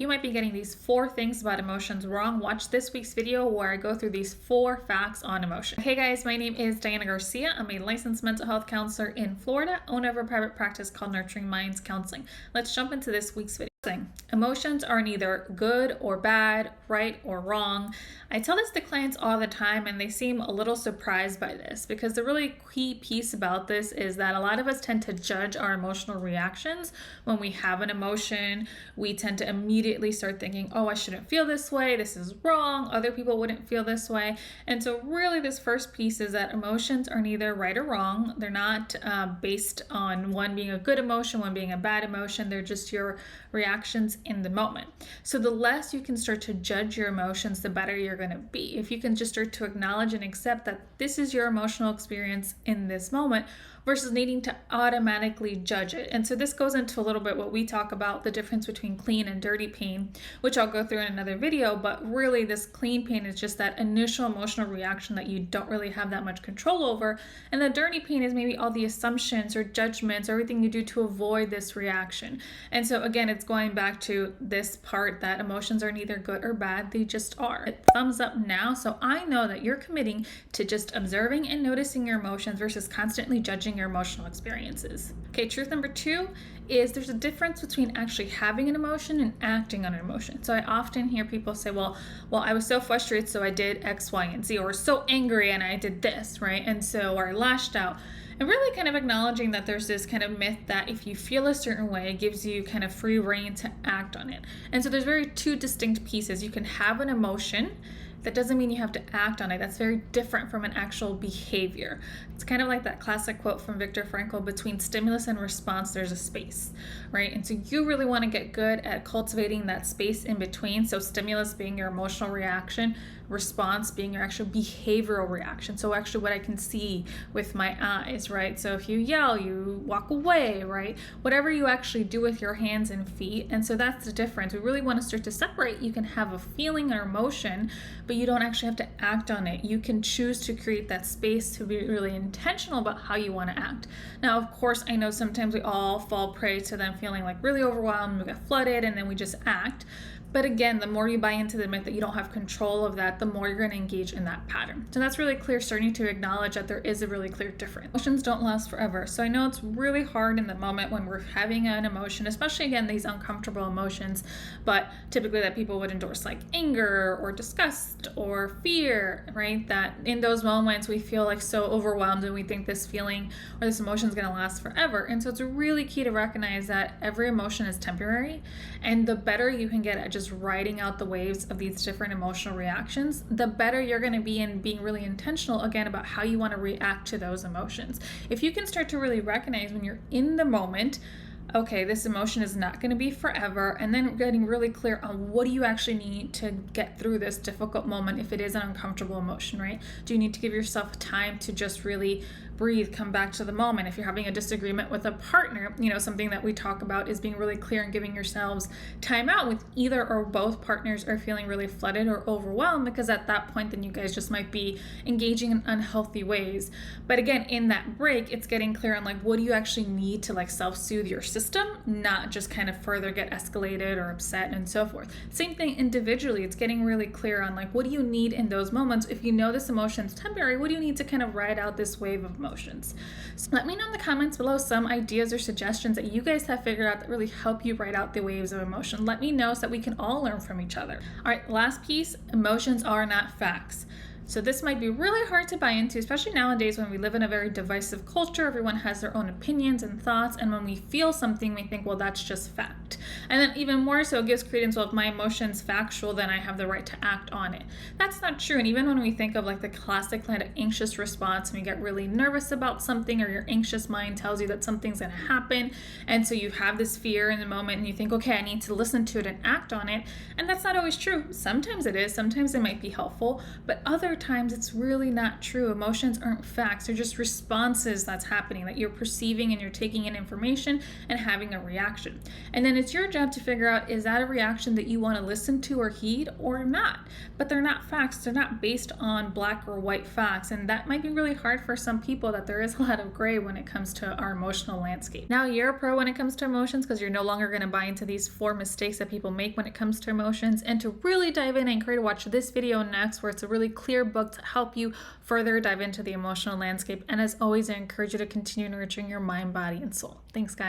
You might be getting these 4 things about emotions wrong. Watch this week's video where I go through these 4 facts on emotion. Hey guys, my name is Diana Garcia. I'm a licensed mental health counselor in Florida, owner of a private practice called Nurturing Minds Counseling. Let's jump into this week's video. Emotions are neither good or bad, right or wrong. I tell this to clients all the time and they seem a little surprised by this because the really key piece about this is that a lot of us tend to judge our emotional reactions. When we have an emotion, we tend to immediately start thinking, oh, I shouldn't feel this way, this is wrong, other people wouldn't feel this way. And so really this first piece is that emotions are neither right or wrong. They're not based on one being a good emotion, one being a bad emotion. They're just your reactions in the moment. So the less you can start to judge your emotions, the better you're going to be. If you can just start to acknowledge and accept that this is your emotional experience in this moment versus needing to automatically judge it. And so this goes into a little bit what we talk about, the difference between clean and dirty pain, which I'll go through in another video. But really this clean pain is just that initial emotional reaction that you don't really have that much control over. And the dirty pain is maybe all the assumptions or judgments or everything you do to avoid this reaction. And so again, it's going back to this part that emotions are neither good or bad, they just are. Thumbs up now, so I know that you're committing to just observing and noticing your emotions versus constantly judging your emotional experiences. Okay, truth number 2 is there's a difference between actually having an emotion and acting on an emotion. So I often hear people say, well, I was so frustrated, so I did X, Y, and Z, or so angry and I did this, right? And so, or I lashed out. And really kind of acknowledging that there's this kind of myth that if you feel a certain way, it gives you kind of free rein to act on it. And so there's very 2 distinct pieces. You can have an emotion. That doesn't mean you have to act on it. That's very different from an actual behavior. It's kind of like that classic quote from Viktor Frankl, between stimulus and response, there's a space, right? And so you really want to get good at cultivating that space in between. So stimulus being your emotional reaction, response being your actual behavioral reaction. So actually what I can see with my eyes, right? So if you yell, you walk away, right? Whatever you actually do with your hands and feet. And so that's the difference. We really want to start to separate. You can have a feeling or emotion, but you don't actually have to act on it. You can choose to create that space to be really intentional about how you want to act. Now, of course, I know sometimes we all fall prey to them feeling like really overwhelmed, we get flooded, and then we just act. But again, the more you buy into the myth that you don't have control of that, the more you're going to engage in that pattern. So that's really clear, starting to acknowledge that there is a really clear difference. Emotions don't last forever. So I know it's really hard in the moment when we're having an emotion, especially again, these uncomfortable emotions, but typically that people would endorse like anger or disgust or fear, right? That in those moments we feel like so overwhelmed and we think this feeling or this emotion is going to last forever. And so it's really key to recognize that every emotion is temporary, and the better you can get at just riding out the waves of these different emotional reactions, the better you're going to be in being really intentional again about how you want to react to those emotions. If you can start to really recognize when you're in the moment, okay, this emotion is not going to be forever, and then getting really clear on what do you actually need to get through this difficult moment if it is an uncomfortable emotion, right? Do you need to give yourself time to just really breathe, come back to the moment? If you're having a disagreement with a partner, something that we talk about is being really clear and giving yourselves time out with either or both partners are feeling really flooded or overwhelmed, because at that point then you guys just might be engaging in unhealthy ways. But again, in that break, it's getting clear on like what do you actually need to like self-soothe your system, not just kind of further get escalated or upset and so forth. Same thing individually. It's getting really clear on like what do you need in those moments. If you know this emotion is temporary, what do you need to kind of ride out this wave of emotions? So let me know in the comments below some ideas or suggestions that you guys have figured out that really help you ride out the waves of emotion. Let me know so that we can all learn from each other. All right, last piece, emotions are not facts. So this might be really hard to buy into, especially nowadays when we live in a very divisive culture. Everyone has their own opinions and thoughts, and when we feel something, we think, well, that's just fact. And then even more so, it gives credence, well, if my emotion's factual, then I have the right to act on it. That's not true. And even when we think of like the classic kind of anxious response, when you get really nervous about something, or your anxious mind tells you that something's going to happen, and so you have this fear in the moment, and you think, okay, I need to listen to it and act on it. And that's not always true. Sometimes it is. Sometimes it might be helpful, but other times it's really not true. Emotions aren't facts, they're just responses that's happening, that you're perceiving and you're taking in information and having a reaction. And then it's your job to figure out, is that a reaction that you want to listen to or heed or not? But they're not facts, they're not based on black or white facts. And that might be really hard for some people, that there is a lot of gray when it comes to our emotional landscape. Now, you're a pro when it comes to emotions because you're no longer going to buy into these 4 mistakes that people make when it comes to emotions. And to really dive in, I encourage you to watch this video next, where it's a really clear book to help you further dive into the emotional landscape. And as always, I encourage you to continue nurturing your mind, body, and soul. Thanks, guys.